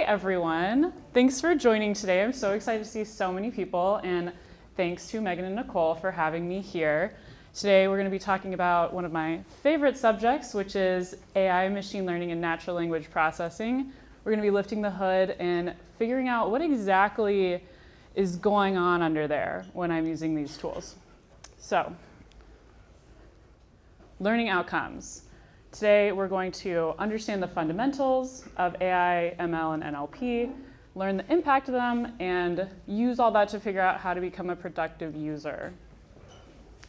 everyone. Thanks for joining today. I'm so excited to see so many people, and thanks to Megan and Nicole for having me here. Today we're going to be talking about one of my favorite subjects, which is AI, machine learning, and natural language processing. We're going to be lifting the hood and figuring out what exactly is going on under there when I'm using these tools. So, learning outcomes. Today we're going to understand the fundamentals of AI, ML, and NLP, learn the impact of them, and use all that to figure out how to become a productive user.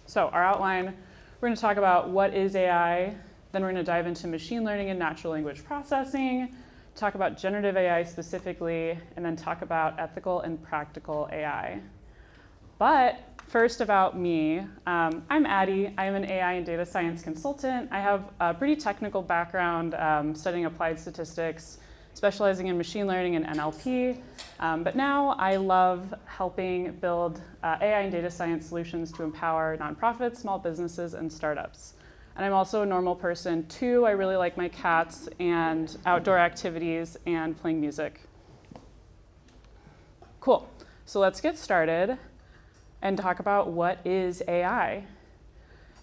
So our outline, we're going to talk about what is AI, then we're going to dive into machine learning and natural language processing, talk about generative AI specifically, and then talk about ethical and practical AI. But first about me, I'm Addie. I am an AI and data science consultant. I have a pretty technical background studying applied statistics, specializing in machine learning and NLP. But now I love helping build AI and data science solutions to empower nonprofits, small businesses, and startups. And I'm also a normal person too. I really like my cats and outdoor activities and playing music. Cool. So let's get started and talk about what is AI.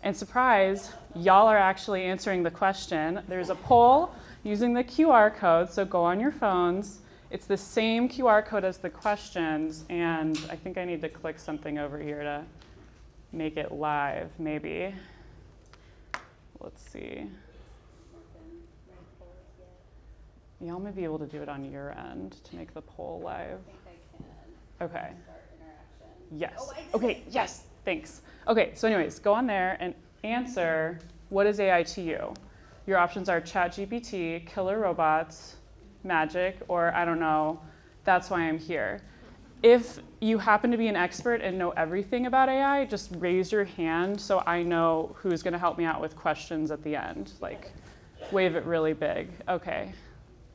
And surprise, y'all are actually answering the question. There's a poll using the QR code, so go on your phones. It's the same QR code as the questions, and I think I need to click something over here to make it live, maybe. Let's see. Y'all may be able to do it on your end to make the poll live. I think I can. Okay. Yes. Oh, okay, yes, thanks. Okay, so anyways, go on there and answer, what is AI to you? Your options are ChatGPT, killer robots, magic, or I don't know, that's why I'm here. If you happen to be an expert and know everything about AI, just raise your hand so I know who's gonna help me out with questions at the end. Like, wave it really big. Okay,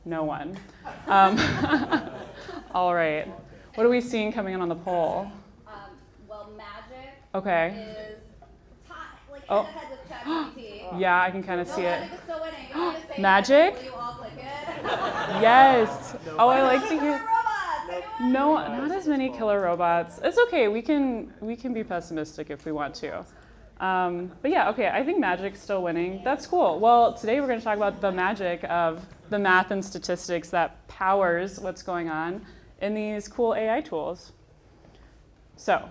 no one. All right, what are we seeing coming in on the poll? Okay. Is head-to-head with ChatGPT. Yeah, I can kind of see it. Magic is still winning. You want me to say Magic? Will you all click it? Yes. Oh, I like to hear. Robots. No, not as many killer robots. It's okay. We can be pessimistic if we want to. But yeah, okay. I think magic's still winning. That's cool. Well, today we're going to talk about the magic of the math and statistics that powers what's going on in these cool AI tools. So,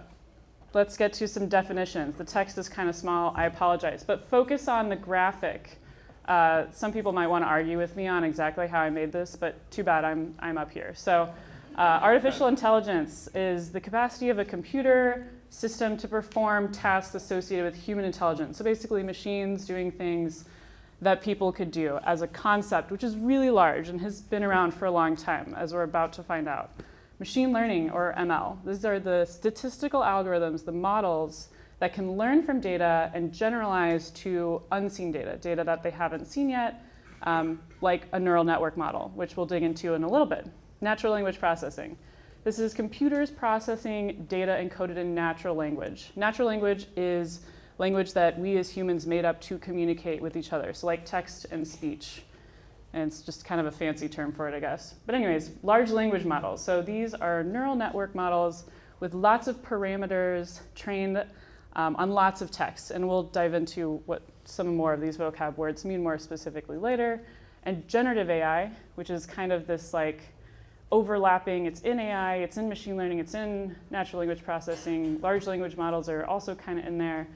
let's get to some definitions. The text is kind of small, I apologize, but focus on the graphic. Some people might want to argue with me on exactly how I made this, but too bad I'm up here. So artificial intelligence is the capacity of a computer system to perform tasks associated with human intelligence. So basically machines doing things that people could do as a concept, which is really large and has been around for a long time, as we're about to find out. Machine learning, or ML, these are the statistical algorithms, the models that can learn from data and generalize to unseen data, data that they haven't seen yet, like a neural network model, which we'll dig into in a little bit. Natural language processing. This is computers processing data encoded in natural language. Natural language is language that we as humans made up to communicate with each other, so like text and speech. And it's just kind of a fancy term for it, I guess. But anyways, large language models. So these are neural network models with lots of parameters trained on lots of text. And we'll dive into what some more of these vocab words mean more specifically later. And generative AI, which is kind of this like overlapping, it's in AI, it's in machine learning, it's in natural language processing. Large language models are also kind of in there.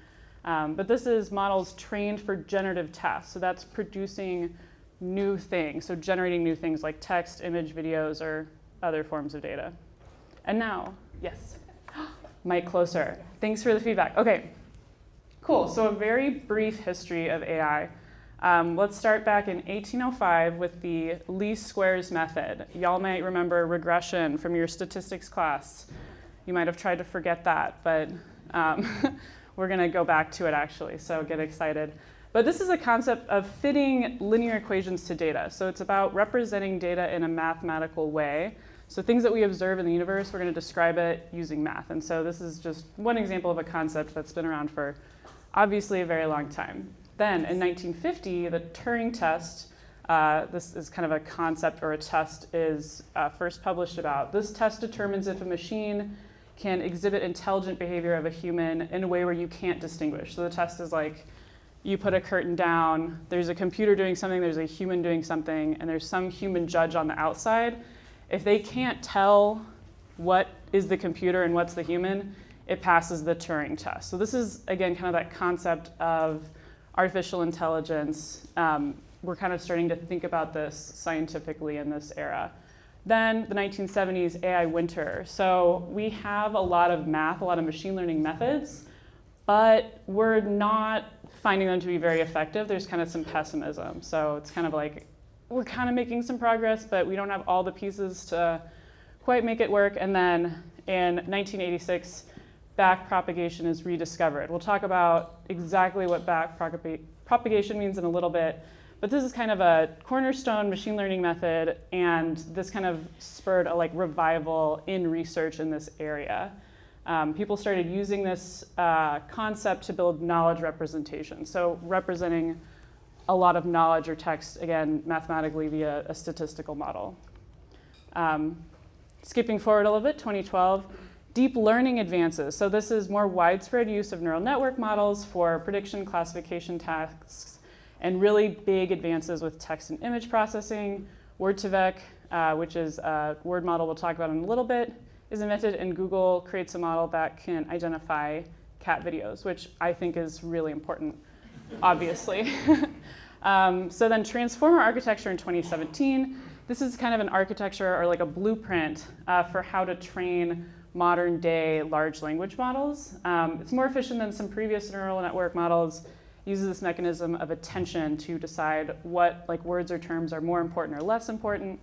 But this is models trained for generative tasks. So that's producing new things, so generating new things like text, image, videos, or other forms of data. And now, yes, mic closer. Thanks for the feedback. Okay, cool. So a very brief history of AI. Let's start back in 1805 with the least squares method. Y'all might remember regression from your statistics class. You might have tried to forget that, but we're going to go back to it actually, so get excited. But this is a concept of fitting linear equations to data. So it's about representing data in a mathematical way. So things that we observe in the universe, we're going to describe it using math. And so this is just one example of a concept that's been around for obviously a very long time. Then in 1950, the Turing test This is kind of a concept or a test is first published about. This test determines if a machine can exhibit intelligent behavior of a human in a way where you can't distinguish. So the test is like, you put a curtain down, there's a computer doing something, there's a human doing something, and there's some human judge on the outside. If they can't tell what is the computer and what's the human, it passes the Turing test. So this is, again, kind of that concept of artificial intelligence. We're kind of starting to think about this scientifically in this era. Then the 1970s, AI winter. So we have a lot of math, a lot of machine learning methods, but we're not finding them to be very effective. There's kind of some pessimism. So it's kind of like, we're kind of making some progress, but we don't have all the pieces to quite make it work. And then in 1986, back propagation is rediscovered. We'll talk about exactly what back propagation means in a little bit, but this is kind of a cornerstone machine learning method, and this kind of spurred a revival in research in this area. People started using this concept to build knowledge representation. So representing a lot of knowledge or text, again, mathematically via a statistical model. Skipping forward a little bit, 2012, deep learning advances. So this is more widespread use of neural network models for prediction, classification tasks, and really big advances with text and image processing. Word2Vec, which is a word model we'll talk about in a little bit, is invented, and Google creates a model that can identify cat videos, which I think is really important, obviously. So then transformer architecture in 2017. This is kind of an architecture or a blueprint for how to train modern day large language models. It's more efficient than some previous neural network models. Uses this mechanism of attention to decide what words or terms are more important or less important.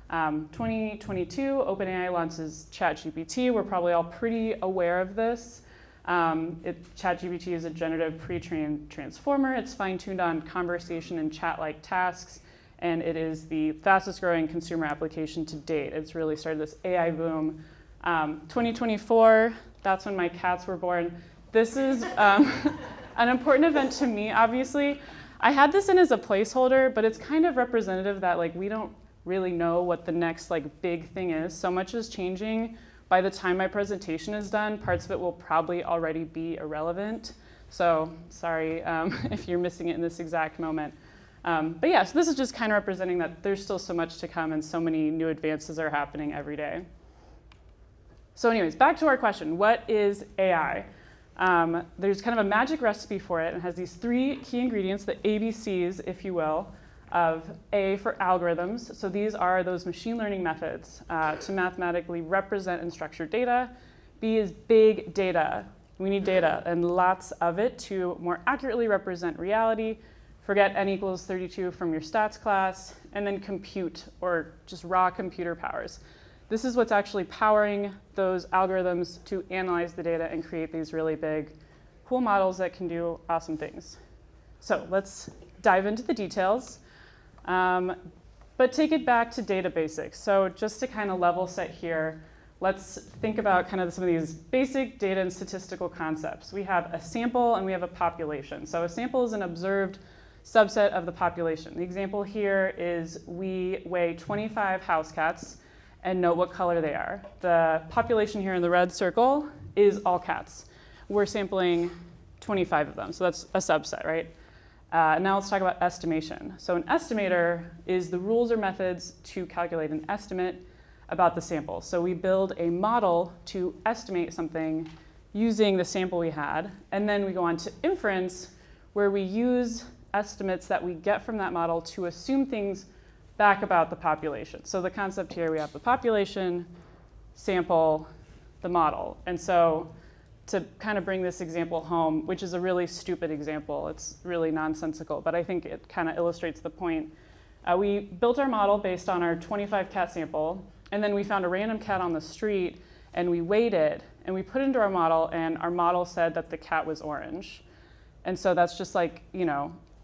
2022, OpenAI launches ChatGPT. We're probably all pretty aware of this. ChatGPT is a generative pre-trained transformer. It's fine-tuned on conversation and chat-like tasks, and it is the fastest growing consumer application to date. It's really started this AI boom. 2024, that's when my cats were born. This is an important event to me, obviously. I had this in as a placeholder, but it's kind of representative that we don't really know what the next big thing is. So much is changing. By the time my presentation is done, parts of it will probably already be irrelevant. So sorry if you're missing it in this exact moment. But yeah, so this is just kind of representing that there's still so much to come and so many new advances are happening every day. So anyways, back to our question, what is AI? There's kind of a magic recipe for it, and has these 3 key ingredients, the ABCs, if you will, of A for algorithms. So these are those machine learning methods to mathematically represent and structure data. B is big data. We need data, and lots of it to more accurately represent reality. Forget n equals 32 from your stats class, and then compute, or just raw computer powers. This is what's actually powering those algorithms to analyze the data and create these really big, cool models that can do awesome things. So let's dive into the details, but take it back to data basics. So just to kind of level set here, let's think about kind of some of these basic data and statistical concepts. We have a sample and we have a population. So a sample is an observed subset of the population. The example here is we weigh 25 house cats and note what color they are. The population here in the red circle is all cats. We're sampling 25 of them, so that's a subset, right? Now let's talk about estimation. So an estimator is the rules or methods to calculate an estimate about the sample. So we build a model to estimate something using the sample we had, and then we go on to inference, where we use estimates that we get from that model to assume things back about the population. So the concept here, we have the population, sample, the model. And so to kind of bring this example home, which is a really stupid example, it's really nonsensical, but I think it kind of illustrates the point. We built our model based on our 25 cat sample, and then we found a random cat on the street, and we weighed it, and we put it into our model, and our model said that the cat was orange. And so that's just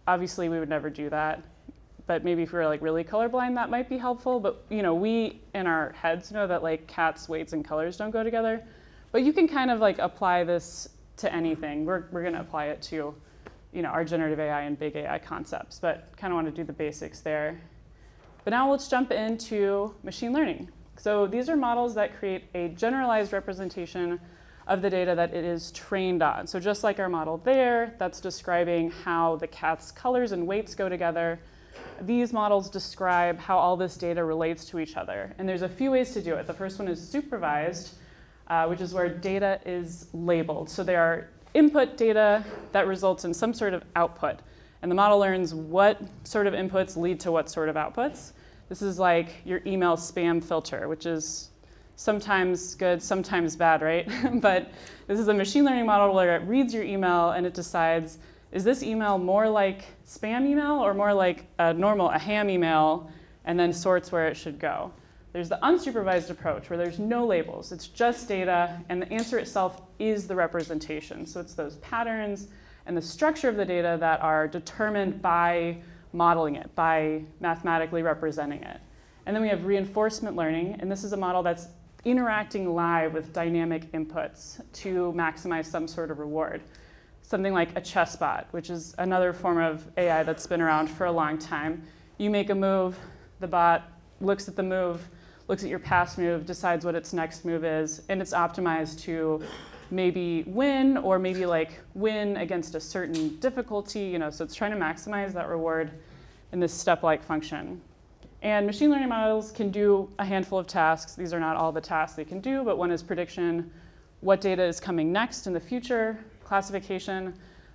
obviously we would never do that. But maybe if we were really colorblind, that might be helpful. But we in our heads know that cats' weights and colors don't go together. But you can kind of apply this to anything. We're going to apply it to our generative AI and big AI concepts, but kind of want to do the basics there. But now let's jump into machine learning. So these are models that create a generalized representation of the data that it is trained on. So just like our model there, that's describing how the cat's colors and weights go together. These models describe how all this data relates to each other. And there's a few ways to do it. The first one is supervised, which is where data is labeled. So there are input data that results in some sort of output. And the model learns what sort of inputs lead to what sort of outputs. This is like your email spam filter, which is sometimes good, sometimes bad, right? But this is a machine learning model where it reads your email and it decides, is this email more like spam email or more like a ham email, and then sorts where it should go. There's the unsupervised approach where there's no labels. It's just data, and the answer itself is the representation. So it's those patterns and the structure of the data that are determined by modeling it, by mathematically representing it. And then we have reinforcement learning, and this is a model that's interacting live with dynamic inputs to maximize some sort of reward. Something like a chess bot, which is another form of AI that's been around for a long time. You make a move, the bot looks at the move, looks at your past move, decides what its next move is, and it's optimized to maybe win, or maybe like win against a certain difficulty, so it's trying to maximize that reward in this step-like function. And machine learning models can do a handful of tasks. These are not all the tasks they can do, but one is prediction, what data is coming next in the future, classification,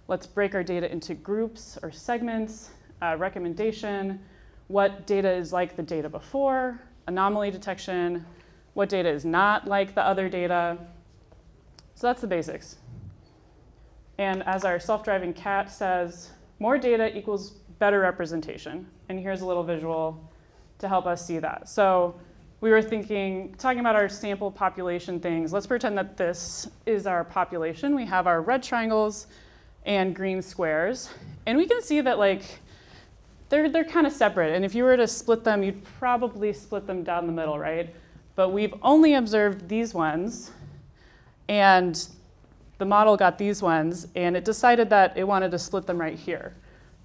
let's break our data into groups or segments, recommendation, what data is like the data before, anomaly detection, what data is not like the other data. So that's the basics. And as our self-driving cat says, more data equals better representation. And here's a little visual to help us see that. So we were talking about our sample population things. Let's pretend that this is our population. We have our red triangles and green squares. And we can see that they're kind of separate. And if you were to split them, you'd probably split them down the middle, right? But we've only observed these ones. And the model got these ones, and it decided that it wanted to split them right here.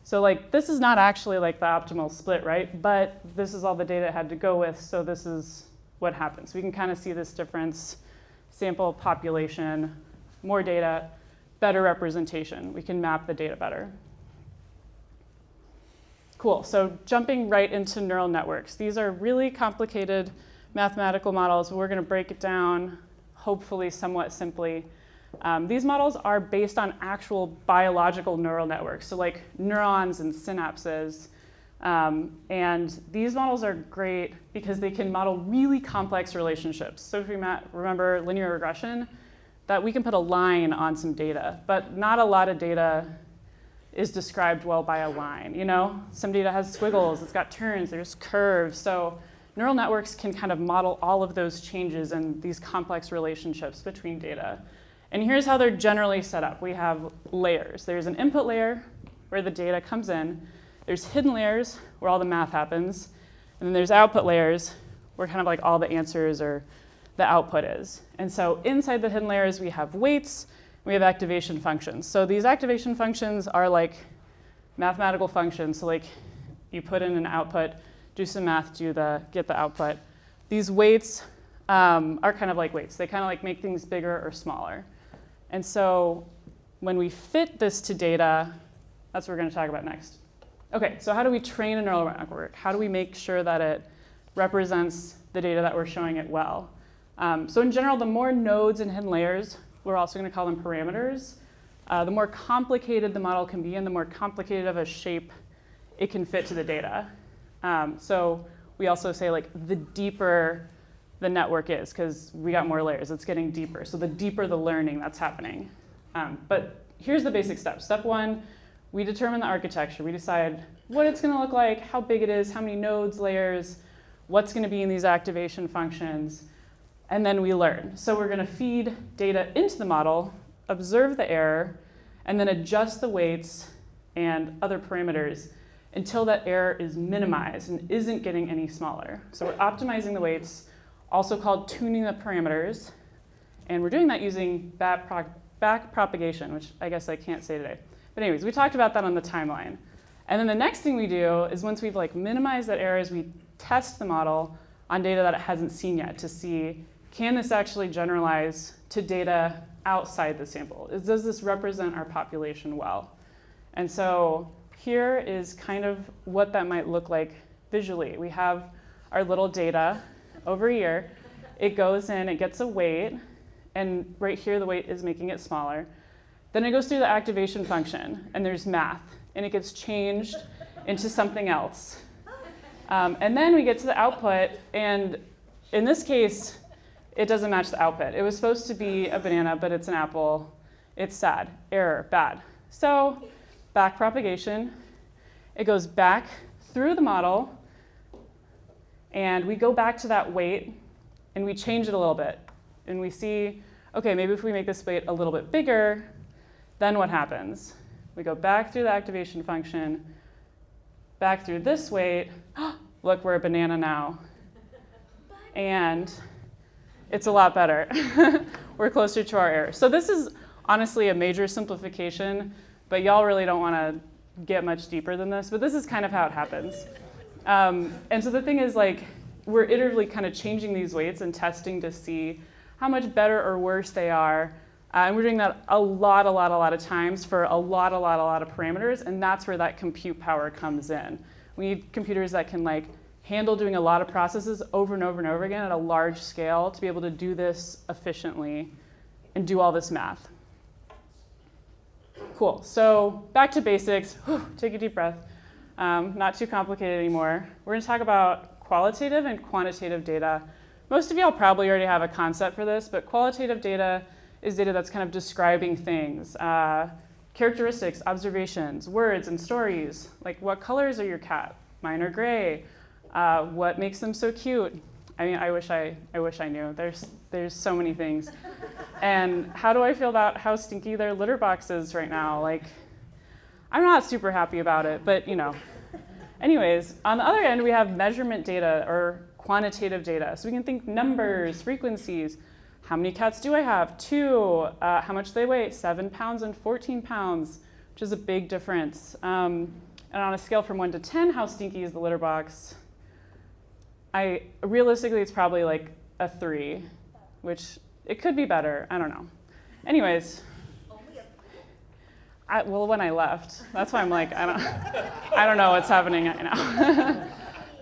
So this is not actually the optimal split, right? But this is all the data it had to go with, so this is what happens. We can kind of see this difference, sample population, more data, better representation. We can map the data better. Cool, so jumping right into neural networks. These are really complicated mathematical models, but we're gonna break it down hopefully somewhat simply. These models are based on actual biological neural networks, so like neurons and synapses. And these models are great because they can model really complex relationships. So if we remember linear regression, that we can put a line on some data, but not a lot of data is described well by a line. Some data has squiggles, it's got turns, there's curves. So neural networks can kind of model all of those changes and these complex relationships between data. And here's how they're generally set up. We have layers. There's an input layer where the data comes in. There's hidden layers where all the math happens. And then there's output layers where kind of all the answers or the output is. And so inside the hidden layers, we have weights, we have activation functions. So these activation functions are like mathematical functions. So you put in an output, do some math, get the output. These weights are kind of like weights. They kind of make things bigger or smaller. And so when we fit this to data, that's what we're going to talk about next. OK, so how do we train a neural network? How do we make sure that it represents the data that we're showing it well? So in general, the more nodes and hidden layers, we're also going to call them parameters, the more complicated the model can be and the more complicated of a shape it can fit to the data. So we also say the deeper the network is, because we got more layers, it's getting deeper. So the deeper the learning that's happening. But here's the basic steps. Step one, we determine the architecture. We decide what it's going to look like, how big it is, how many nodes, layers, what's going to be in these activation functions, and then we learn. So we're going to feed data into the model, observe the error, and then adjust the weights and other parameters until that error is minimized and isn't getting any smaller. So we're optimizing the weights, also called tuning the parameters. And we're doing that using back propagation, which I guess I can't say today. But anyways, we talked about that on the timeline. And then the next thing we do is once we've like minimized that error is we test the model on data that it hasn't seen yet to see, can this actually generalize to data outside the sample? Does this represent our population well? And so here is kind of what that might look like visually. We have our little data over here. It goes in, it gets a weight, and right here the weight is making it smaller. Then it goes through the activation function, and there's math, and it gets changed into something else. And then we get to the output, and in this case, it doesn't match the output. It was supposed to be a banana, but it's an apple. It's sad, error, bad. So back propagation, it goes back through the model, and we go back to that weight, and we change it a little bit. And we see, okay, maybe if we make this weight a little bit bigger, then what happens? We go back through the activation function, back through this weight. Look, we're a banana now. And it's a lot better. We're closer to our error. So this is honestly a major simplification, but y'all really don't want to get much deeper than this. But this is kind of how it happens. And so the thing is, like, we're iteratively kind of changing these weights and testing to see how much better or worse they are. And we're doing that a lot of times for a lot of parameters, and that's where that compute power comes in. We need computers that can like handle doing a lot of processes over and over again at a large scale to be able to do this efficiently and do all this math. Cool, so back to basics. Take a deep breath. Not too complicated anymore. We're gonna talk about qualitative and quantitative data. Most of y'all probably already have a concept for this, but qualitative data is data that's kind of describing things, characteristics, observations, words, and stories. Like, what colors are your cat? Mine are gray. What makes them so cute? I mean, I wish I knew. There's so many things. And how do I feel about how stinky their litter box is right now? Like, I'm not super happy about it, but you know. Anyways, on the other end, we have measurement data or quantitative data. So we can think numbers, frequencies. How many cats do I have? 2. How much do they weigh? 7 pounds and 14 pounds, which is a big difference. And on a scale from 1 to 10, how stinky is the litter box? Realistically, it's probably like a 3, which it could be better. I don't know. Anyways, well, when I left, that's why I'm like, I don't know what's happening right now.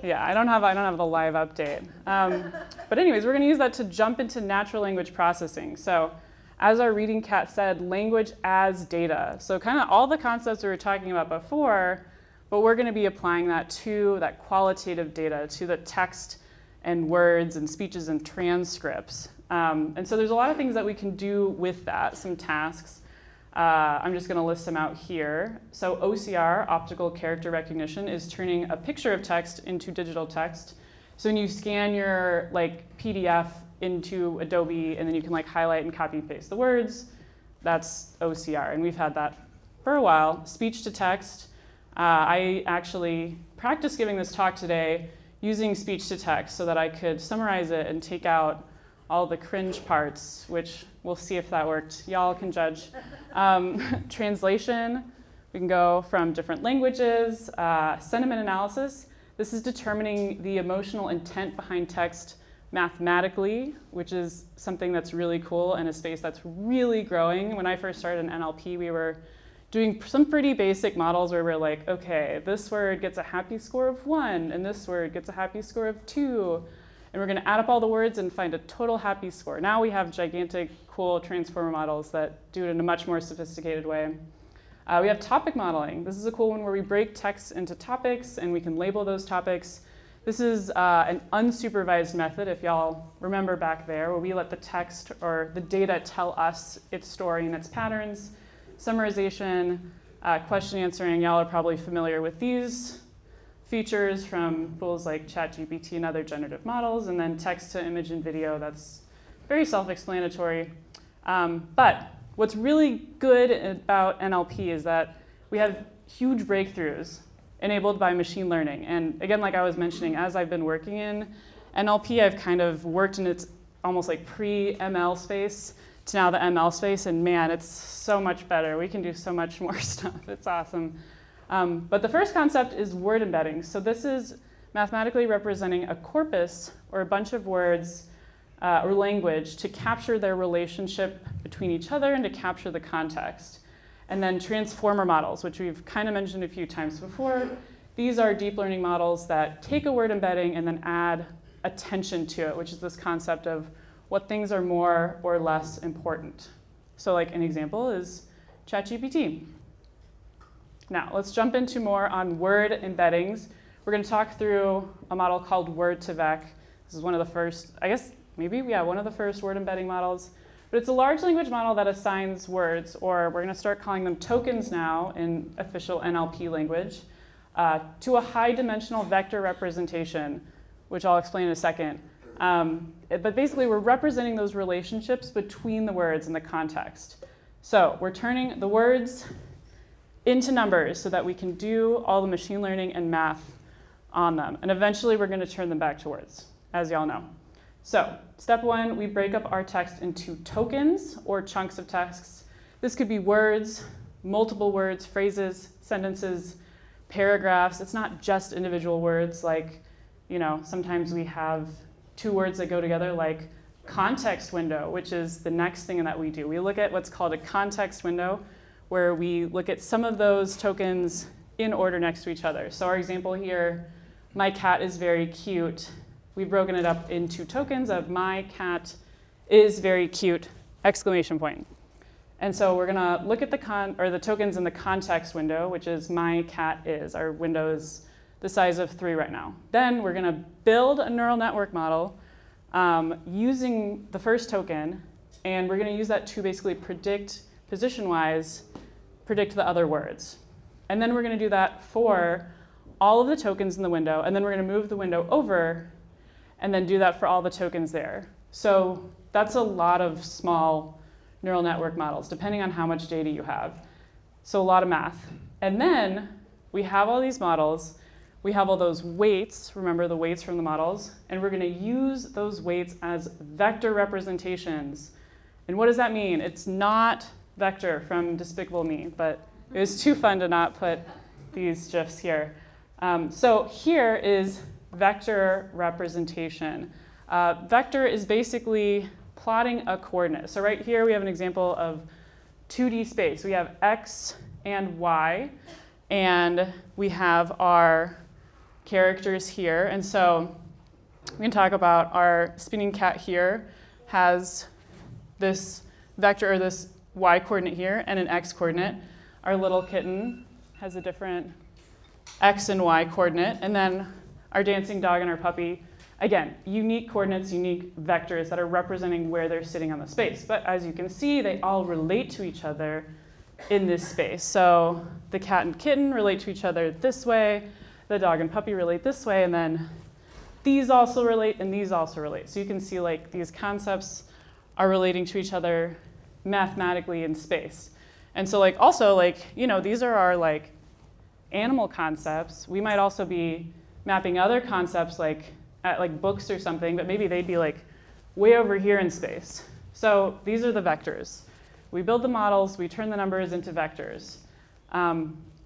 Yeah, I don't have the live update. But anyways, we're going to use that to jump into natural language processing. So as our reading cat said, language as data. So kind of all the concepts we were talking about before, but we're going to be applying that to that qualitative data, to the text and words and speeches and transcripts. And so there's a lot of things that we can do with that, some tasks. I'm just going to list them out here. So OCR, optical character recognition, is turning a picture of text into digital text. So when you scan your like PDF into Adobe and then you can like highlight and copy and paste the words, that's OCR. And we've had that for a while. Speech to text. I actually practiced giving this talk today using speech to text so that I could summarize it and take out all the cringe parts, which we'll see if that worked. Y'all can judge. Translation, we can go from different languages. Sentiment analysis, this is determining the emotional intent behind text mathematically, which is something that's really cool and a space that's really growing. When I first started in NLP, we were doing some pretty basic models where we're like, okay, this word gets a happy score of 1, and this word gets a happy score of 2. And we're going to add up all the words and find a total happy score. Now we have gigantic, cool transformer models that do it in a much more sophisticated way. We have topic modeling. This is a cool one where we break text into topics and we can label those topics. This is an unsupervised method, if y'all remember back there, where we let the text or the data tell us its story and its patterns. Summarization, question answering, y'all are probably familiar with these features from tools like ChatGPT and other generative models, and then text to image and video, that's very self-explanatory. But what's really good about NLP is that we have huge breakthroughs enabled by machine learning. And again, like I was mentioning, as I've been working in NLP, I've kind of worked in its almost like pre-ML space to now the ML space, and man, it's so much better. We can do so much more stuff. It's awesome. But the first concept is word embeddings. So this is mathematically representing a corpus or a bunch of words or language to capture their relationship between each other and to capture the context. And then transformer models, which we've kind of mentioned a few times before. These are deep learning models that take a word embedding and then add attention to it, which is this concept of what things are more or less important. So like an example is ChatGPT. Now let's jump into more on word embeddings. We're going to talk through a model called Word2Vec. This is one of the first, I guess, maybe, yeah, one of the first word embedding models. But it's a large language model that assigns words, or we're going to start calling them tokens now in official NLP language, to a high-dimensional vector representation, which I'll explain in a second. But basically, we're representing those relationships between the words and the context. So we're turning the words into numbers so that we can do all the machine learning and math on them. And eventually, we're going to turn them back to words, as y'all know. So step one, we break up our text into tokens or chunks of text. This could be words, multiple words, phrases, sentences, paragraphs. It's not just individual words like, sometimes we have two words that go together like context window, which is the next thing that we do. We look at what's called a context window, where we look at some of those tokens in order next to each other. So our example here, my cat is very cute. We've broken it up into tokens of my cat is very cute, exclamation point. And so we're gonna look at the tokens in the context window, which is my cat is. Our window is the size of 3 right now. Then we're gonna build a neural network model using the first token, and we're gonna use that to basically predict, position-wise, predict the other words. And then we're gonna do that for all of the tokens in the window, and then we're gonna move the window over and then do that for all the tokens there. So that's a lot of small neural network models, depending on how much data you have. So a lot of math. And then we have all these models. We have all those weights, remember the weights from the models, and we're going to use those weights as vector representations. And what does that mean? It's not vector from Despicable Me, but it was too fun to not put these GIFs here. So here is vector representation. Vector is basically plotting a coordinate. So right here we have an example of 2D space. We have X and Y, and we have our characters here. And so we can talk about our spinning cat here has this vector, or this Y coordinate here, and an X coordinate. Our little kitten has a different X and Y coordinate. And then our dancing dog and our puppy, again, unique coordinates, unique vectors that are representing where they're sitting on the space. But as you can see, they all relate to each other in this space. So the cat and kitten relate to each other this way, the dog and puppy relate this way, and then these also relate and these also relate. So you can see like these concepts are relating to each other mathematically in space. And so like also like, these are our like animal concepts. We might also be mapping other concepts like at like books or something, but maybe they'd be like way over here in space. So these are the vectors. We build the models, we turn the numbers into vectors.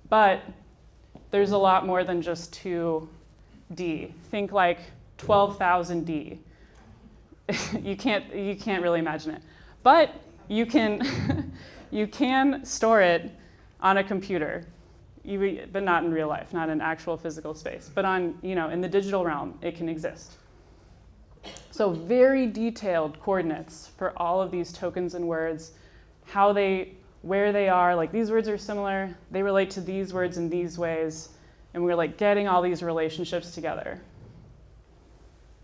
But there's a lot more than just 2D. Think like 12,000D. You can't really imagine it. But you can, you can store it on a computer. But not in real life, not in actual physical space. But in the digital realm, it can exist. So very detailed coordinates for all of these tokens and words, where they are. Like these words are similar. They relate to these words in these ways. And we're like getting all these relationships together.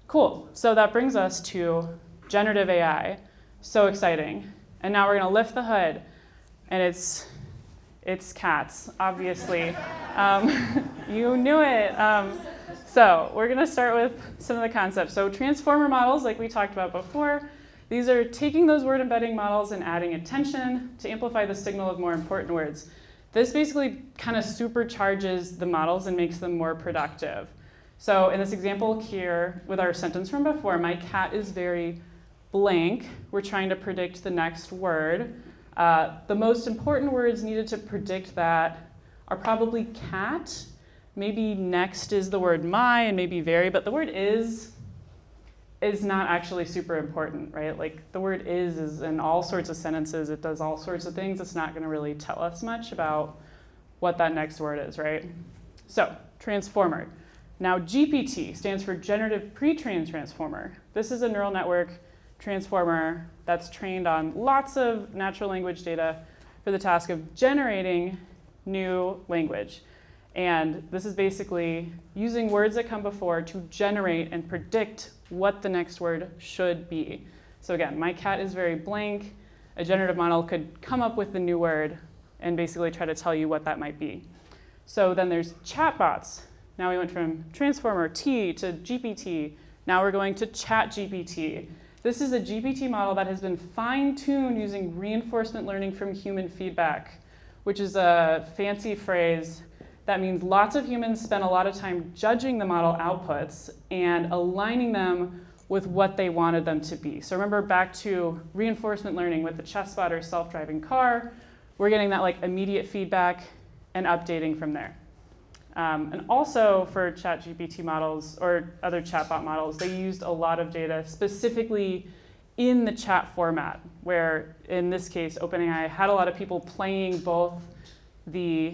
Cool. So that brings us to generative AI. So exciting. And now we're going to lift the hood, and it's cats, obviously. You knew it. So we're going to start with some of the concepts. So transformer models, like we talked about before, these are taking those word embedding models and adding attention to amplify the signal of more important words. This basically kind of supercharges the models and makes them more productive. So in this example here, with our sentence from before, my cat is very blank, we're trying to predict the next word. The most important words needed to predict that are probably cat. Maybe next is the word my, and maybe very, but the word is not actually super important, right? Like the word is in all sorts of sentences. It does all sorts of things. It's not going to really tell us much about what that next word is, right? So transformer. Now GPT stands for Generative Pre-trained Transformer. This is a neural network transformer that's trained on lots of natural language data for the task of generating new language. And this is basically using words that come before to generate and predict what the next word should be. So again, my cat is very blank. A generative model could come up with the new word and basically try to tell you what that might be. So then there's chatbots. Now we went from transformer T to GPT. Now we're going to ChatGPT. This is a GPT model that has been fine-tuned using reinforcement learning from human feedback, which is a fancy phrase that means lots of humans spend a lot of time judging the model outputs and aligning them with what they wanted them to be. So remember back to reinforcement learning with the chess spotter self-driving car, we're getting that like immediate feedback and updating from there. And also for ChatGPT models or other chatbot models, they used a lot of data specifically in the chat format, where in this case, OpenAI had a lot of people playing both the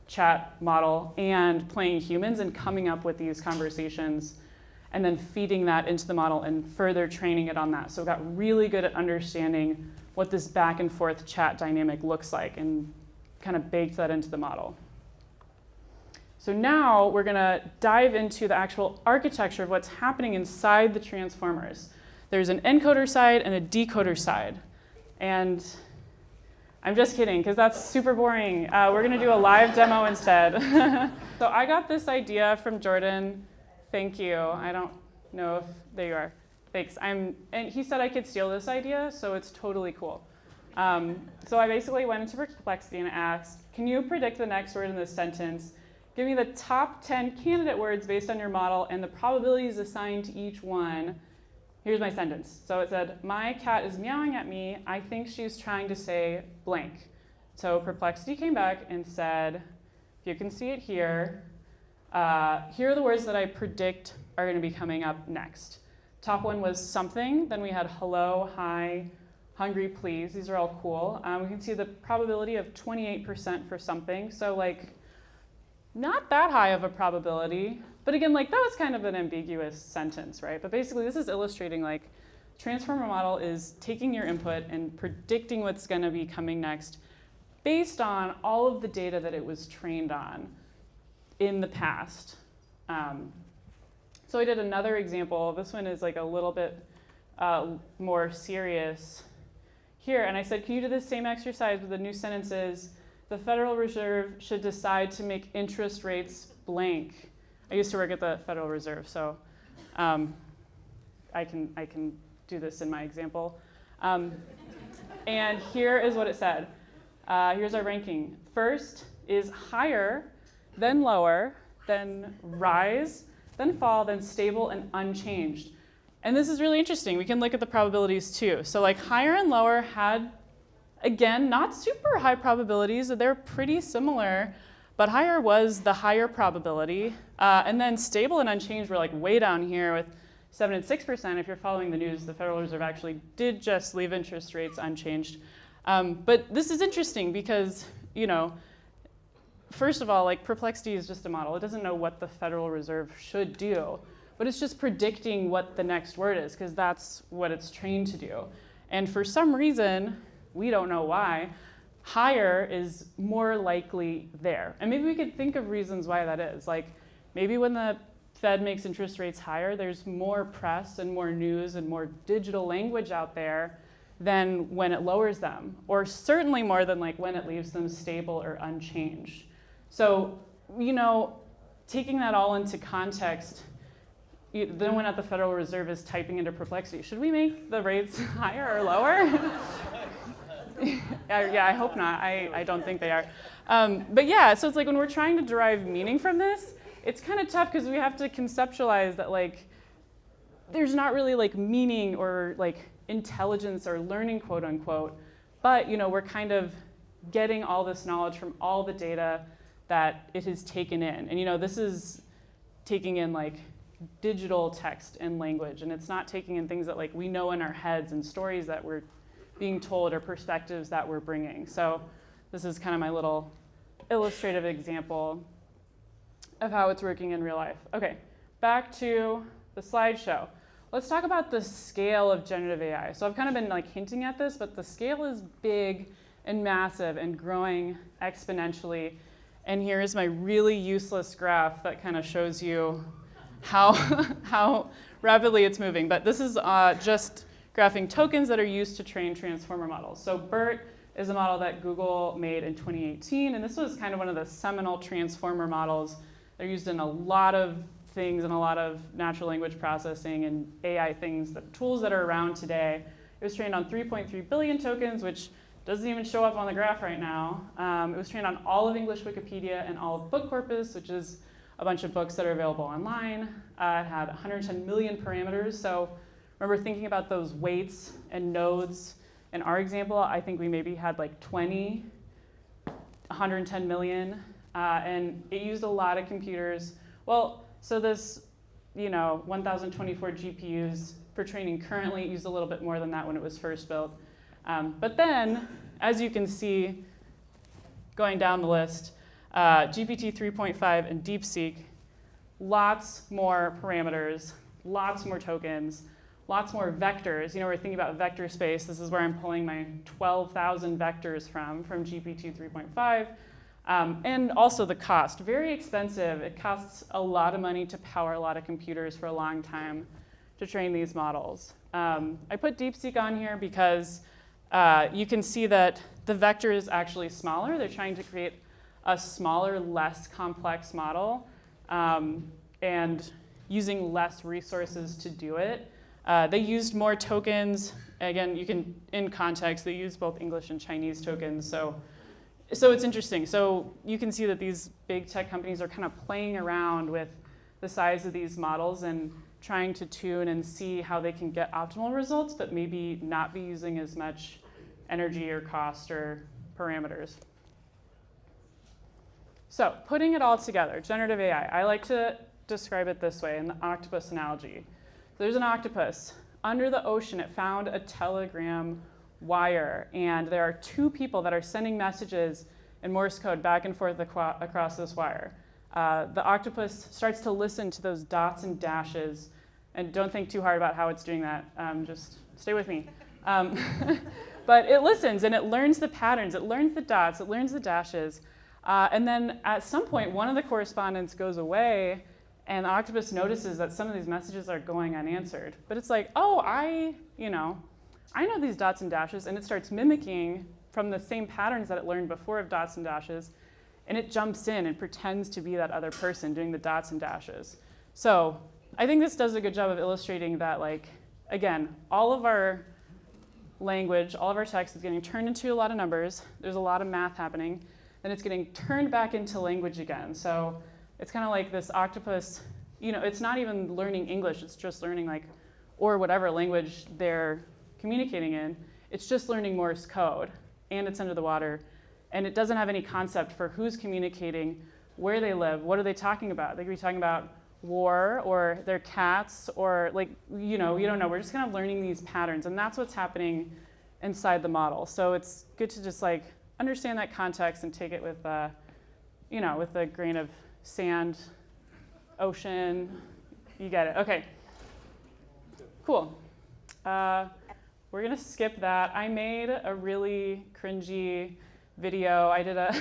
chat model and playing humans and coming up with these conversations and then feeding that into the model and further training it on that. So it got really good at understanding what this back and forth chat dynamic looks like and kind of baked that into the model. So now we're going to dive into the actual architecture of what's happening inside the transformers. There's an encoder side and a decoder side. And I'm just kidding, because that's super boring. We're going to do a live demo instead. So I got this idea from Jordan. Thank you. I don't know if, there you are. Thanks. And he said I could steal this idea, so it's totally cool. So I basically went into Perplexity and asked, can you predict the next word in this sentence? Give me the top 10 candidate words based on your model and the probabilities assigned to each one. Here's my sentence. So it said, my cat is meowing at me. I think she's trying to say blank. So Perplexity came back and said, if you can see it here, here are the words that I predict are going to be coming up next. Top one was something. Then we had hello, hi, hungry, please. These are all cool. We can see the probability of 28% for something. So like, not that high of a probability. But again, like that was kind of an ambiguous sentence, right? But basically this is illustrating like transformer model is taking your input and predicting what's going to be coming next based on all of the data that it was trained on in the past. So I did another example. This one is like a little bit more serious here. And I said, can you do the same exercise with the new sentences? The Federal Reserve should decide to make interest rates blank. I used to work at the Federal Reserve, so I can do this in my example. And here is what it said. Here's our ranking. First is higher, then lower, then rise, then fall, then stable and unchanged. And this is really interesting. We can look at the probabilities too. So like higher and lower had, again, not super high probabilities. They're pretty similar, but higher was the higher probability. And then stable and unchanged were like way down here with 7 and 6%. If you're following the news, the Federal Reserve actually did just leave interest rates unchanged. But this is interesting because, you know, first of all, like Perplexity is just a model. It doesn't know what the Federal Reserve should do, but it's just predicting what the next word is because that's what it's trained to do. And for some reason, we don't know why, higher is more likely there. And maybe we could think of reasons why that is. Like maybe when the Fed makes interest rates higher, there's more press and more news and more digital language out there than when it lowers them, or certainly more than like when it leaves them stable or unchanged. So, you know, taking that all into context, then when at the Federal Reserve is typing into Perplexity, should we make the rates higher or lower? Yeah, I hope not. I don't think they are. But yeah, so it's like when we're trying to derive meaning from this, it's kind of tough because we have to conceptualize that like there's not really like meaning or like intelligence or learning, quote unquote, but we're kind of getting all this knowledge from all the data that it has taken in. And this is taking in like digital text and language, and it's not taking in things that like we know in our heads and stories that we're being told or perspectives that we're bringing. So this is kind of my little illustrative example of how it's working in real life. Okay, back to the slideshow. Let's talk about the scale of generative AI. So I've kind of been like hinting at this, but the scale is big and massive and growing exponentially. And here is my really useless graph that kind of shows you how rapidly it's moving. But this is just graphing tokens that are used to train transformer models. So BERT is a model that Google made in 2018, and this was kind of one of the seminal transformer models. They're used in a lot of things and a lot of natural language processing and AI things, the tools that are around today. It was trained on 3.3 billion tokens, which doesn't even show up on the graph right now. It was trained on all of English Wikipedia and all of Book Corpus, which is a bunch of books that are available online. It had 110 million parameters. So remember thinking about those weights and nodes. In our example, I think we maybe had like 20, 110 million, and it used a lot of computers. Well, so this, 1,024 GPUs for training currently used a little bit more than that when it was first built. But then, as you can see, going down the list, GPT 3.5 and DeepSeek, lots more parameters, lots more tokens, lots more vectors. We're thinking about vector space. This is where I'm pulling my 12,000 vectors from GPT 3.5. And also the cost, very expensive. It costs a lot of money to power a lot of computers for a long time to train these models. I put DeepSeek on here because you can see that the vector is actually smaller. They're trying to create a smaller, less complex model and using less resources to do it. They used more tokens. Again, in context, they used both English and Chinese tokens. So it's interesting. So you can see that these big tech companies are kind of playing around with the size of these models and trying to tune and see how they can get optimal results, but maybe not be using as much energy or cost or parameters. So putting it all together, generative AI, I like to describe it this way in the octopus analogy. So there's an octopus. Under the ocean, it found a telegram wire, and there are two people that are sending messages in Morse code back and forth across this wire. The octopus starts to listen to those dots and dashes, and don't think too hard about how it's doing that. Just stay with me. But it listens, and it learns the patterns. It learns the dots. It learns the dashes. And then at some point, one of the correspondents goes away, and the octopus notices that some of these messages are going unanswered. But it's like, oh, I know these dots and dashes, and it starts mimicking from the same patterns that it learned before of dots and dashes, and it jumps in and pretends to be that other person doing the dots and dashes. So I think this does a good job of illustrating that, like, again, all of our language, all of our text is getting turned into a lot of numbers. There's a lot of math happening. Then it's getting turned back into language again. So it's kind of like this octopus, it's not even learning English. It's just learning or whatever language they're communicating in. It's just learning Morse code, and it's under the water. And it doesn't have any concept for who's communicating, where they live, what are they talking about. They could be talking about war or their cats or you don't know. We're just kind of learning these patterns, and that's what's happening inside the model. So it's good to just understand that context and take it with with a grain of sand, ocean. You get it. Okay. Cool. We're gonna skip that. I made a really cringy video. I did a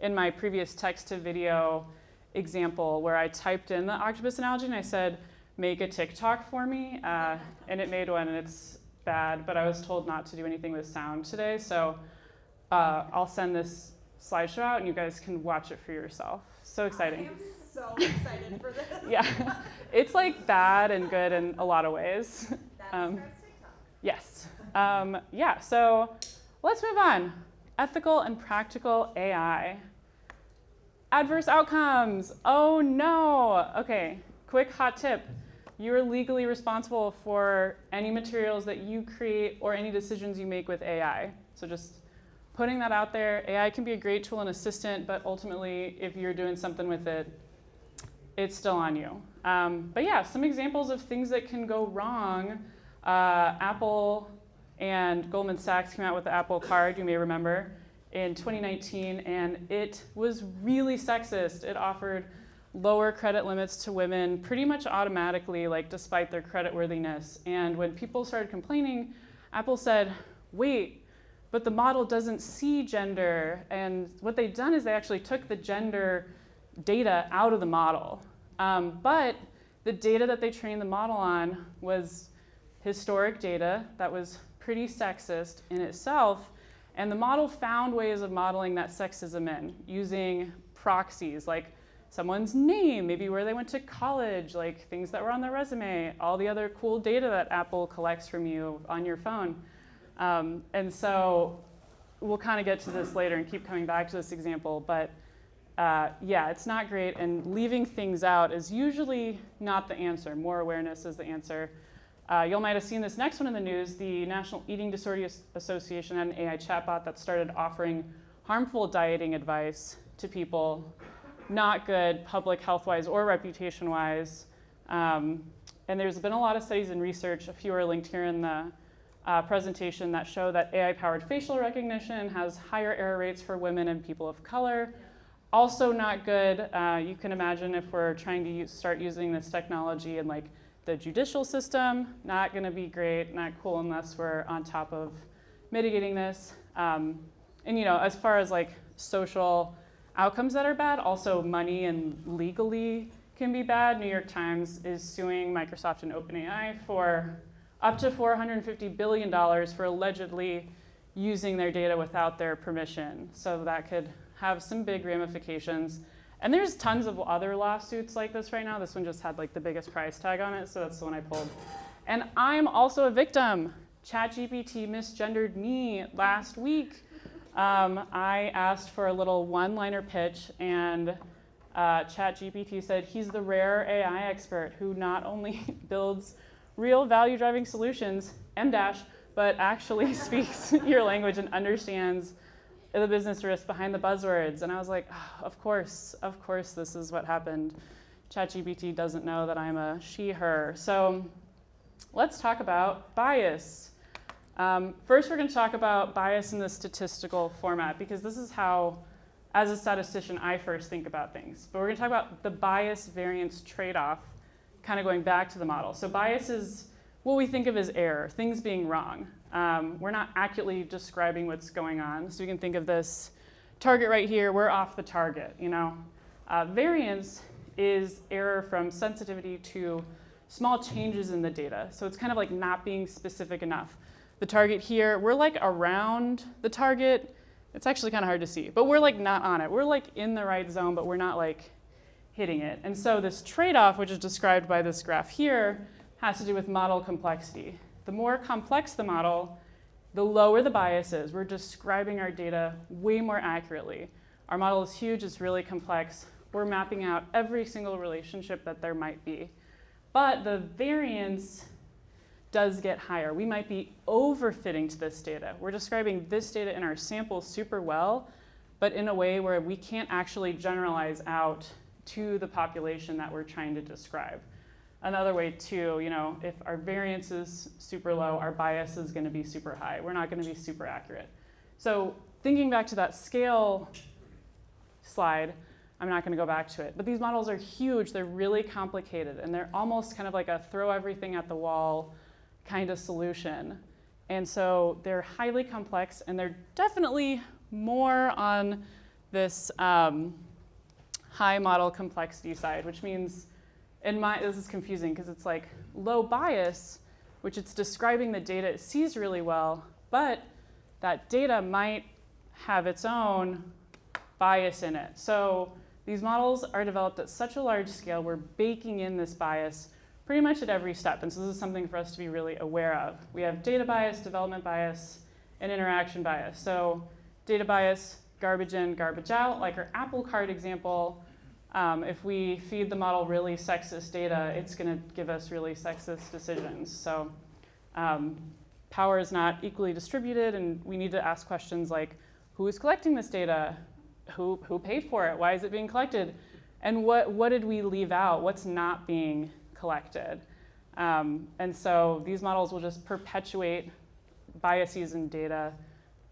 in my previous text to video example where I typed in the octopus analogy and I said, make a TikTok for me, and it made one, and it's bad, but I was told not to do anything with sound today, so I'll send this slideshow out and you guys can watch it for yourself. So exciting. I am so excited for this. Yeah, it's bad and good in a lot of ways. That describes TikTok. Yes. Yeah, so let's move on. Ethical and practical AI. Adverse outcomes. Oh no. Okay, quick hot tip. you're legally responsible for any materials that you create or any decisions you make with AI. So just putting that out there. AI can be a great tool and assistant, but ultimately, if you're doing something with it, it's still on you. But yeah, some examples of things that can go wrong. Apple and Goldman Sachs came out with the Apple Card, you may remember, in 2019, and it was really sexist. It offered lower credit limits to women pretty much automatically, like despite their creditworthiness. And when people started complaining, Apple said, wait, but the model doesn't see gender. And what they've done is they actually took the gender data out of the model. But the data that they trained the model on was historic data that was pretty sexist in itself. And the model found ways of modeling that sexism in using proxies, like someone's name, maybe where they went to college, like things that were on their resume, all the other cool data that Apple collects from you on your phone. And so we'll kind of get to this later and keep coming back to this example, but yeah, it's not great, and leaving things out is usually not the answer. More awareness is the answer. You might have seen this next one in the news. The National Eating Disorders Association had an AI chatbot that started offering harmful dieting advice to people. Not good public health-wise or reputation-wise. And there's been a lot of studies and research, a few are linked here in the presentation, that show that AI-powered facial recognition has higher error rates for women and people of color. Also not good. You can imagine if we're trying to start using this technology in like the judicial system, not gonna be great, not cool unless we're on top of mitigating this. And you know, as far as like social outcomes that are bad, also money and legally can be bad. New York Times is suing Microsoft and OpenAI for up to $450 billion for allegedly using their data without their permission. So that could have some big ramifications. And there's tons of other lawsuits like this right now. This one just had like the biggest price tag on it, so that's the one I pulled. And I'm also a victim. ChatGPT misgendered me last week. I asked for a little one-liner pitch, and ChatGPT said he's the rare AI expert who not only builds real value-driving solutions, but actually speaks your language and understands the business risk behind the buzzwords. And I was like, oh, of course, this is what happened. ChatGPT doesn't know that I'm a she, her. So let's talk about bias. First, we're going to talk about bias in the statistical format, because this is how, as a statistician, I first think about things. But we're going to talk about the bias-variance trade-off, kind of going back to the model. So bias is what we think of as error, things being wrong. We're not accurately describing what's going on. So you can think of this target right here, we're off the target, you know. Variance is error from sensitivity to small changes in the data. So it's kind of like not being specific enough. The target here, we're like around the target. It's actually kind of hard to see, but we're like not on it. We're like in the right zone, but we're not like hitting it. And so this trade-off, which is described by this graph here, has to do with model complexity. The more complex the model, the lower the bias is. We're describing our data way more accurately. Our model is huge, it's really complex. We're mapping out every single relationship that there might be. But the variance does get higher. We might be overfitting to this data. We're describing this data in our sample super well, but in a way where we can't actually generalize out to the population that we're trying to describe. Another way too, you know, if our variance is super low, our bias is going to be super high. We're not going to be super accurate. So thinking back to that scale slide, I'm not going to go back to it, but these models are huge. They're really complicated, and they're almost kind of like a throw everything at the wall kind of solution. And so they're highly complex, and they're definitely more on this high model complexity side, which means this is confusing because it's like low bias, which it's describing the data it sees really well, but that data might have its own bias in it. So these models are developed at such a large scale, we're baking in this bias pretty much at every step. And so this is something for us to be really aware of. We have data bias, development bias, and interaction bias. So data bias, garbage in, garbage out, like our Apple Card example. If we feed the model really sexist data, it's going to give us really sexist decisions. So power is not equally distributed, and we need to ask questions like, who is collecting this data? Who paid for it? Why is it being collected? And what did we leave out? What's not being collected? And so these models will just perpetuate biases in data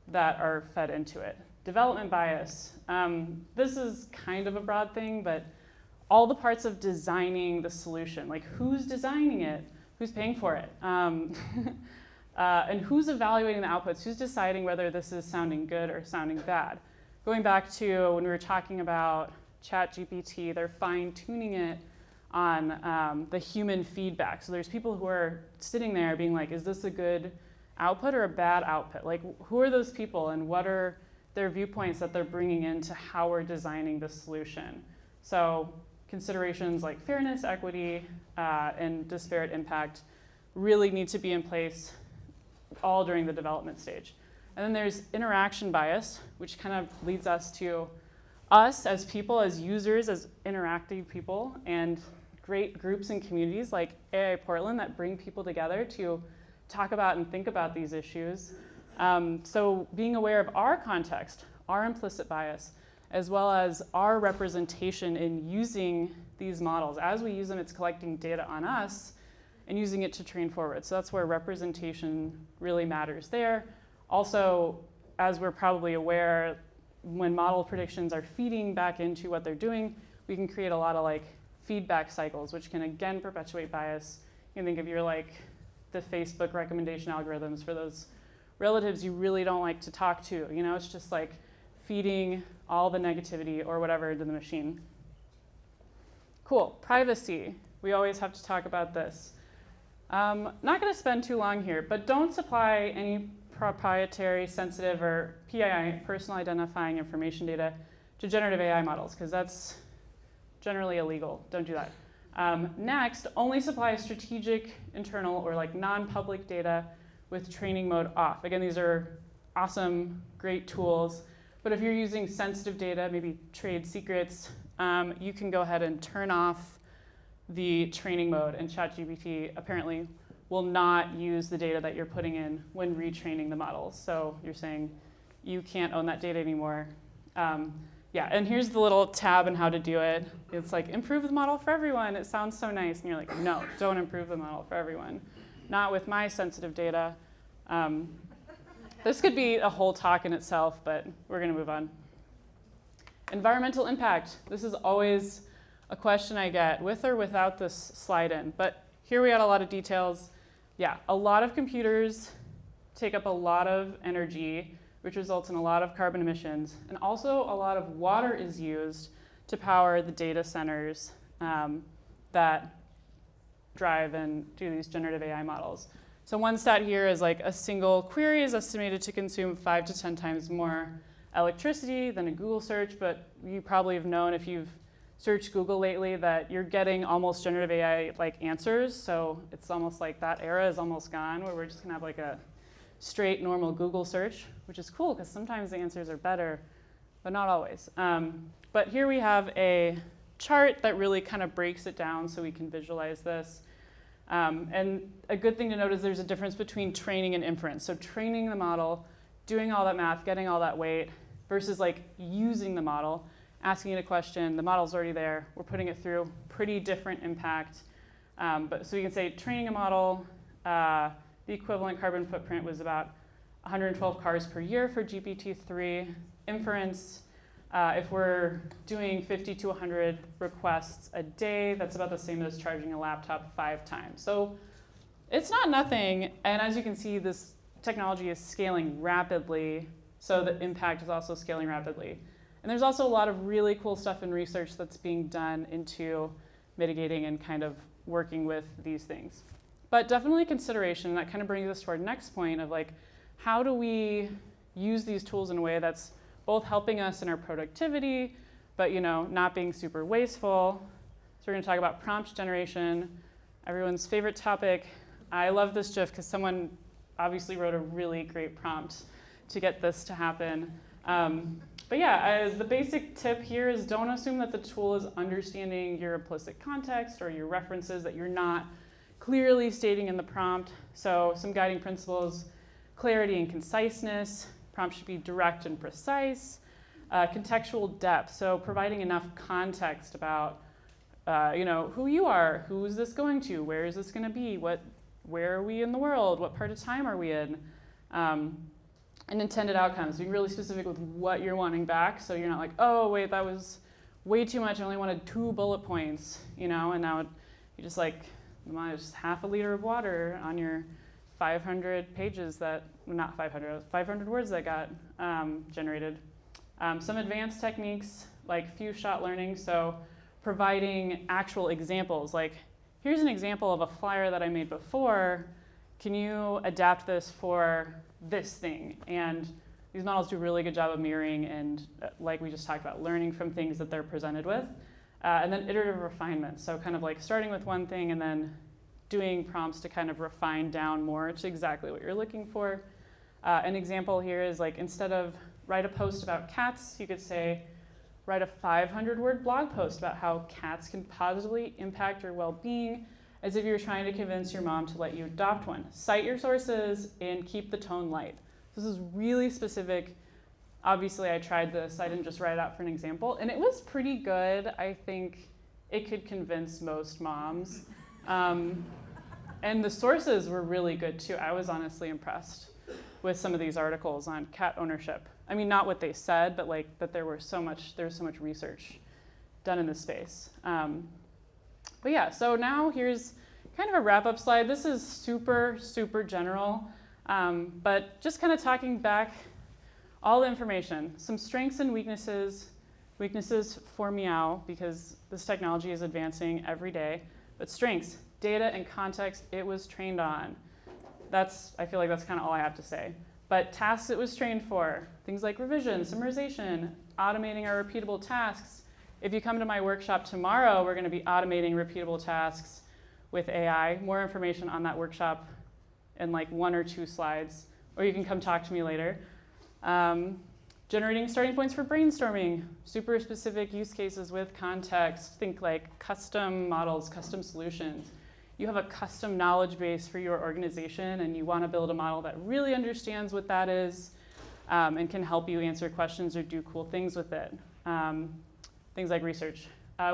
that are fed into it. Development bias. This is kind of a broad thing, but all the parts of designing the solution, like who's designing it, who's paying for it, and who's evaluating the outputs, who's deciding whether this is sounding good or sounding bad. Going back to when we were talking about ChatGPT, they're fine-tuning it on the human feedback. So there's people who are sitting there being like, is this a good output or a bad output? Like, who are those people and what are their viewpoints that they're bringing into how we're designing the solution? So considerations like fairness, equity, and disparate impact really need to be in place all during the development stage. And then there's interaction bias, which kind of leads us to us as people, as users, as interactive people, and great groups and communities like AI Portland that bring people together to talk about and think about these issues. So being aware of our context, our implicit bias, as well as our representation in using these models. As we use them, it's collecting data on us and using it to train forward. So that's where representation really matters there. Also, as we're probably aware, when model predictions are feeding back into what they're doing, we can create a lot of like feedback cycles, which can again perpetuate bias. You can think of your like the Facebook recommendation algorithms for those relatives you really don't like to talk to. You know, it's just like feeding all the negativity or whatever into the machine. Cool, privacy. We always have to talk about this. Not going to spend too long here, but don't supply any proprietary, sensitive, or PII, personal identifying information data, to generative AI models, because that's generally illegal. Don't do that. Next, only supply strategic, internal, or like non-public data with training mode off. Again, these are awesome, great tools, but if you're using sensitive data, maybe trade secrets, you can go ahead and turn off the training mode, and ChatGPT apparently will not use the data that you're putting in when retraining the models. So you're saying you can't own that data anymore. Yeah, and here's the little tab on how to do it. It's like, improve the model for everyone. It sounds so nice. And you're like, no, don't improve the model for everyone. Not with my sensitive data. This could be a whole talk in itself, but we're going to move on. Environmental impact. This is always a question I get with or without this slide in. But here we got a lot of details. Yeah, a lot of computers take up a lot of energy, which results in a lot of carbon emissions. And also a lot of water is used to power the data centers that drive and do these generative AI models. So one stat here is like a single query is estimated to consume 5 to 10 times more electricity than a Google search, but you probably have known if you've searched Google lately that you're getting almost generative AI like answers. So it's almost like that era is almost gone where we're just gonna have like a straight normal Google search, which is cool because sometimes the answers are better, but not always. But here we have a chart that really kind of breaks it down so we can visualize this. And a good thing to note is there's a difference between training and inference. So training the model, doing all that math, getting all that weight, versus like using the model, asking it a question, the model's already there, we're putting it through, pretty different impact. But so you can say training a model, the equivalent carbon footprint was about 112 cars per year for GPT-3. Inference, if we're doing 50 to 100 requests a day, that's about the same as charging a laptop 5 times. So it's not nothing, and as you can see, this technology is scaling rapidly, so the impact is also scaling rapidly. And there's also a lot of really cool stuff in research that's being done into mitigating and kind of working with these things. But definitely consideration, that kind of brings us to our next point of like, how do we use these tools in a way that's both helping us in our productivity, but not being super wasteful. So we're gonna talk about prompt generation, everyone's favorite topic. I love this GIF because someone obviously wrote a really great prompt to get this to happen. But yeah, the basic tip here is don't assume that the tool is understanding your implicit context or your references that you're not clearly stating in the prompt. So some guiding principles: clarity and conciseness. Prompt should be direct and precise. Contextual depth, so providing enough context about who you are, who is this going to, where is this going to be, where are we in the world, what part of time are we in, and intended outcomes, being really specific with what you're wanting back, so you're not like, oh wait, that was way too much, I only wanted 2 bullet points, and now you just like, just half a liter of water on your 500 pages that, not 500, 500 words that got generated. Some advanced techniques like few shot learning, so providing actual examples, like here's an example of a flyer that I made before, can you adapt this for this thing? And these models do a really good job of mirroring and, like we just talked about, learning from things that they're presented with. And then iterative refinement, so kind of like starting with one thing and then doing prompts to kind of refine down more to exactly what you're looking for. An example here is like, instead of write a post about cats, you could say, write a 500-word blog post about how cats can positively impact your well-being, as if you were trying to convince your mom to let you adopt one. Cite your sources and keep the tone light. This is really specific. Obviously, I tried this. I didn't just write it out for an example. And it was pretty good. I think it could convince most moms. And the sources were really good, too. I was honestly impressed with some of these articles on cat ownership. I mean, not what they said, but like that there was so much research done in this space. But yeah, so now here's kind of a wrap-up slide. This is super, super general, but just kind of talking back all the information. Some strengths and weaknesses for Meow, because this technology is advancing every day. But strengths, data and context it was trained on. I feel like that's kind of all I have to say. But tasks it was trained for, things like revision, summarization, automating our repeatable tasks. If you come to my workshop tomorrow, we're going to be automating repeatable tasks with AI. More information on that workshop in like 1 or 2 slides, or you can come talk to me later. Generating starting points for brainstorming, super specific use cases with context. Think like custom models, custom solutions. You have a custom knowledge base for your organization and you want to build a model that really understands what that is and can help you answer questions or do cool things with it. Things like research.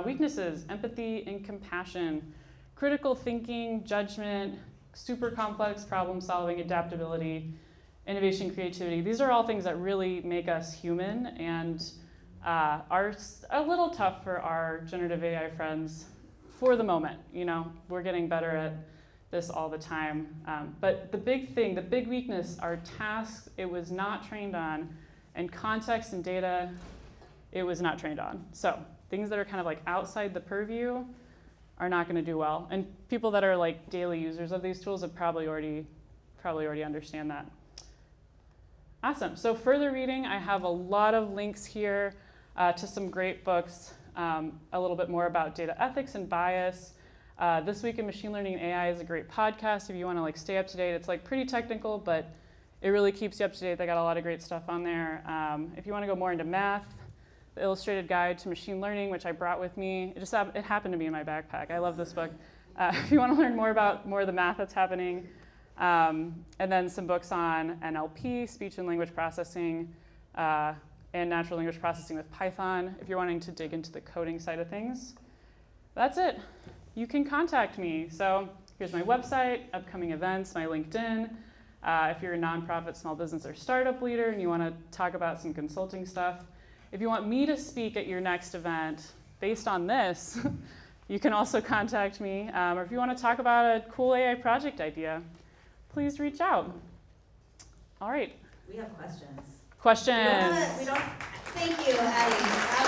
Weaknesses, empathy and compassion, critical thinking, judgment, super complex problem solving, adaptability, innovation, creativity. These are all things that really make us human and are a little tough for our generative AI friends for the moment. We're getting better at this all the time. But the big weakness are tasks it was not trained on, and context and data it was not trained on. So things that are kind of like outside the purview are not going to do well. And people that are like daily users of these tools have probably already understand that. Awesome. So further reading, I have a lot of links here to some great books, a little bit more about data ethics and bias. This Week in Machine Learning and AI is a great podcast if you want to like stay up to date. It's like pretty technical, but it really keeps you up to date. They got a lot of great stuff on there. If you want to go more into math, the Illustrated Guide to Machine Learning, which I brought with me. It happened to be in my backpack. I love this book. If you want to learn more about more of the math that's happening, and then some books on NLP, speech and language processing, and natural language processing with Python, if you're wanting to dig into the coding side of things. That's it. You can contact me. So here's my website, upcoming events, my LinkedIn. If you're a nonprofit, small business, or startup leader and you want to talk about some consulting stuff, if you want me to speak at your next event based on this, you can also contact me. Or if you want to talk about a cool AI project idea, please reach out. All right. We have questions. Questions? We don't. Thank you, Addie.